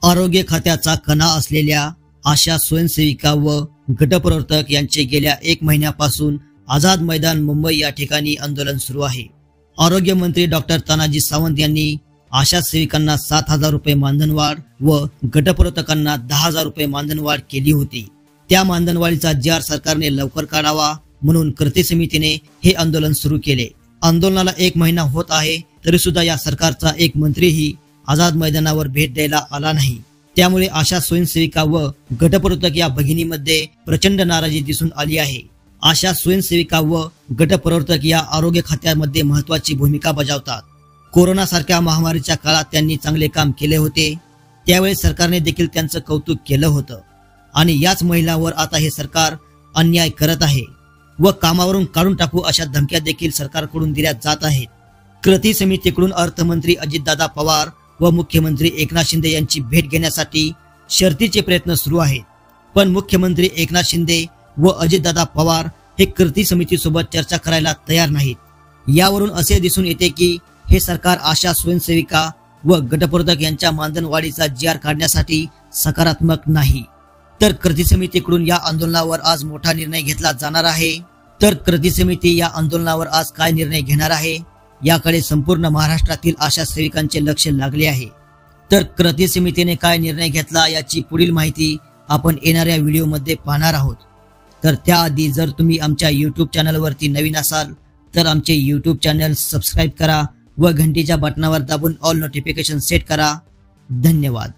आरोग्य खात्याचा कणा असलेल्या आशा स्वयंसेविका व गटप्रवर्तक यांचे गेल्या 1 महिन्यापासून आझाद मैदान मुंबई या ठिकाणी आंदोलन सुरू आहे। आरोग्य मंत्री डॉक्टर तानाजी सावंत यांनी आशा सेविकांना 7,000 रुपये मानधनवाढ व गटप्रवर्तकांना 10,000 रुपये मानधनवाढ केली होती। त्या मानधनवाढीचा जी.आर. सरकारने लवकर काढावा म्हणून कृती समितीने हे आंदोलन सुरू केले। आंदोलनाला 1 महिना होत आहे तरी सुद्धा या सरकारचा एक मंत्रीही आझाद मैदानावर भेट द्यायला आला नाही। त्यामुळे आशा स्वयंसेविका व गटप्रवर्तक या भगिनीमध्ये प्रचंड नाराजी दिसून आली आहे। आशा स्वयंसेविका व गटप्रवर्तक या आरोग्य खात्यामध्ये महत्त्वाची भूमिका बजावतात। कोरोना सारख्या महामारीच्या काळात त्यांनी चांगले काम केले होते, त्यावेळी सरकारने देखील त्यांचं कौतुक केलं होतं आणि याच महिलांवर आता हे सरकार अन्याय करत आहे व कामावरून काढून टाकू अशा धमक्या देखील सरकारकडून दिल्या जात आहेत। कृती समितीकडून अर्थमंत्री अजितदादा पवार व मुख्यमंत्री एकनाथ शिंदे यांची भेट घेण्यासाठी शर्थीचे प्रयत्न सुरू आहेत, पण मुख्यमंत्री एकनाथ शिंदे व अजितदादा पवार हे कृती समितीसोबत चर्चा करायला तयार नाहीत। यावरून असे दिसून येते की हे सरकार आशा स्वयंसेविका व गटप्रवर्तक यांच्या मानधनवाढीचा जी.आर. काढण्यासाठी सकारात्मक नाही। तर कृती समितीकडून या आंदोलनावर आज मोठा निर्णय घेतला जाणार आहे। तर कृती समिती या आंदोलनावर आज काय निर्णय घेणार आहे याकडे संपूर्ण महाराष्ट्रातील आशा सेविकांचे लक्ष लागले आहे। तर कृती समितीने काय निर्णय घेतला याची पुढील माहिती आपण येणाऱ्या व्हिडिओमध्ये पाहणार आहोत। तर त्याआधी जर तुम्ही आमच्या YouTube चॅनलवरती नवीन असाल तर आमचे YouTube चॅनल सबस्क्राइब करा व घंटीच्या बटनावर दाबून ऑल नोटिफिकेशन सेट करा। धन्यवाद।